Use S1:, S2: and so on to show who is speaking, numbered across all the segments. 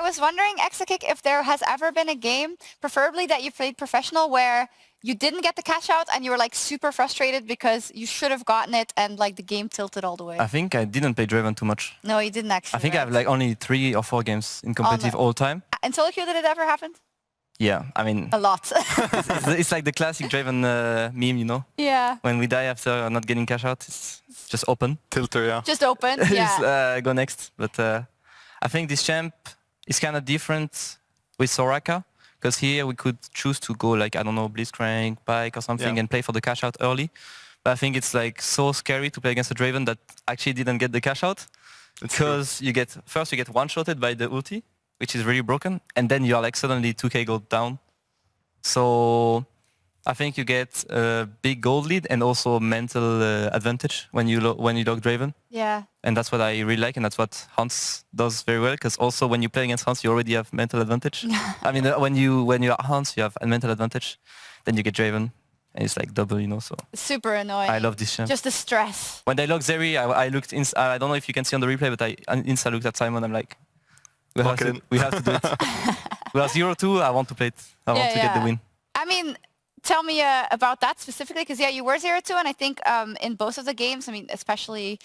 S1: was wondering, Exakick, if there has ever been a game, preferably that you played professional, where you didn't get the cash out and you were like super frustrated because you should have gotten it and like the game tilted all the way.
S2: I think I didn't play Draven too much.
S1: No, you didn't actually.
S2: I think I have like only 3 or 4 games in competitive all time.
S1: In solo queue, did it ever happen?
S2: Yeah, I mean...
S1: A lot.
S2: it's like the classic Draven meme, you know?
S1: Yeah.
S2: When we die after not getting cash out, it's just open.
S3: Tilter, yeah.
S1: Just open, yeah.
S2: Go next. But I think this champ is kind of different with Soraka. Because here we could choose to go like, I don't know, Blitzcrank, Pike or something and play for the cash out early. But I think it's like so scary to play against a Draven that actually didn't get the cash out. Because you get one-shotted by the ulti, which is really broken. And then you're like suddenly 2k gold down. So I think you get a big gold lead and also mental advantage when you log Draven.
S1: Yeah.
S2: And that's what I really like, and that's what Hans does very well. Because also when you play against Hans, you already have mental advantage. I mean, when you are Hans, you have a mental advantage. Then you get Draven, and it's like double, you know. So
S1: super annoying.
S2: I love this champ.
S1: Just the stress.
S2: When they log Zeri, I looked. I don't know if you can see on the replay, but I insta looked at Simon. I'm like, we have to do it. We are 0-2. I want to play it. I want to get the win.
S1: I mean, tell me about that specifically, because yeah, you were 0-2, and I think in both of the games, I mean, especially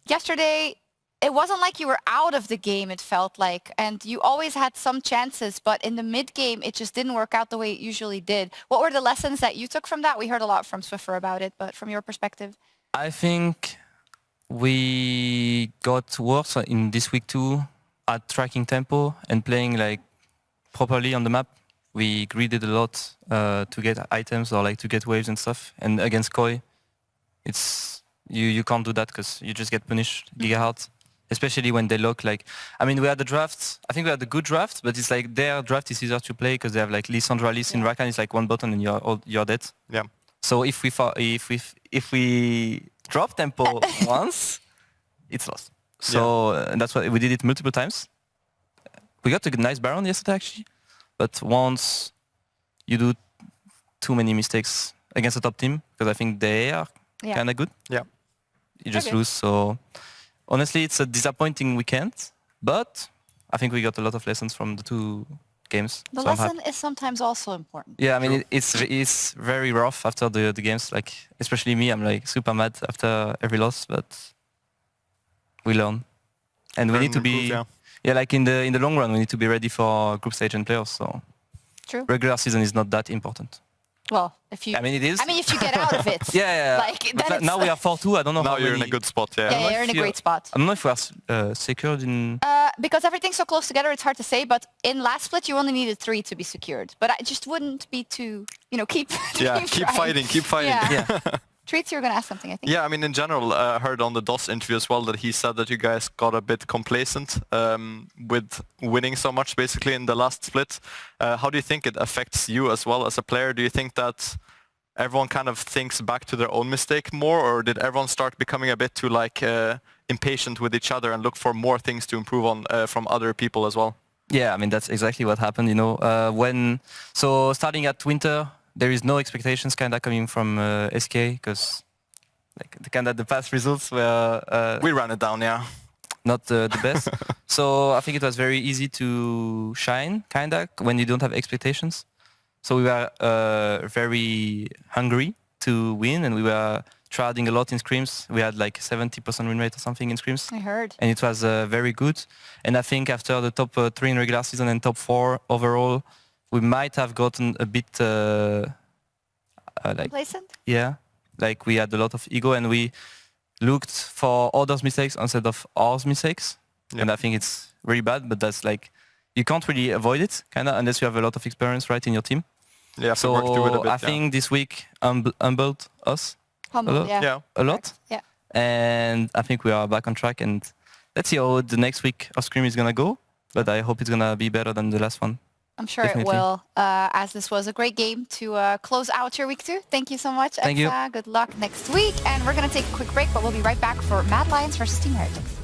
S1: yesterday, it wasn't like you were out of the game, it felt like, and you always had some chances, but in the mid-game, it just didn't work out the way it usually did. What were the lessons that you took from that? We heard a lot from Swiffer about it, but from your perspective?
S2: I think we got worse in this week too at tracking tempo and playing like properly on the map. We greeded a lot to get items or like to get waves and stuff. And against Koi, it's you can't do that because you just get punished giga-hard. Especially when they look like... I mean, we had the drafts. I think we had a good draft, but it's like their draft is easier to play because they have like Lissandra, Lis in Rakan. It's like one button and you're dead.
S3: Yeah.
S2: So if we drop tempo once, it's lost. So that's why we did it multiple times. We got a nice Baron yesterday actually. But once you do too many mistakes against the top team, because I think they are kind of good, you just lose. So honestly, it's a disappointing weekend, but I think we got a lot of lessons from the 2 games.
S1: The lesson is sometimes also important.
S2: Yeah, I mean, it's very rough after the games. Like, especially me, I'm like super mad after every loss, but we learn. And we need to be... Yeah, like in the long run, we need to be ready for group stage and playoffs. So, regular season is not that important.
S1: Well, if you...
S2: I mean, it is.
S1: I mean, if you get out of it. Like,
S2: but now we are 4-2. I don't know
S3: now
S2: how
S3: you're in a good spot. Yeah,
S1: you're in a great spot.
S2: I don't know if we are secured in...
S1: Because everything's so close together, it's hard to say. But in last split, you only needed 3 to be secured. But I just wouldn't be too, keep
S3: fighting.
S2: Yeah.
S1: Treats, you were going to ask something, I think.
S3: Yeah, I mean, in general, I heard on the DOS interview as well that he said that you guys got a bit complacent with winning so much, basically, in the last split. How do you think it affects you as well as a player? Do you think that everyone kind of thinks back to their own mistake more, or did everyone start becoming a bit too, like, impatient with each other and look for more things to improve on from other people as well?
S2: Yeah, I mean, that's exactly what happened, So starting at winter, there is no expectations kind of coming from SK because like the past results were...
S3: we ran it down,
S2: not the best. So I think it was very easy to shine kind of when you don't have expectations. So we were very hungry to win and we were trying a lot in scrims. We had like 70% win rate or something in scrims.
S1: I heard.
S2: And it was very good. And I think after the top 3 in regular season and top 4 overall, we might have gotten a bit like
S1: complacent?
S2: Yeah, like we had a lot of ego and we looked for others' mistakes instead of our mistakes. And I think it's really bad, but that's like, you can't really avoid it, kind of, unless you have a lot of experience right in your team.
S3: Yeah,
S2: so
S3: work through it a bit,
S2: I think this week humbled us a lot.
S1: Yeah.
S2: And I think we are back on track and let's see how the next week of Scream is going to go. But I hope it's going to be better than the last one.
S1: I'm sure it will, as this was a great game to close out your week 2. Thank you so much, Exa. Good luck next week. And we're going to take a quick break, but we'll be right back for Mad Lions versus Team Heretics.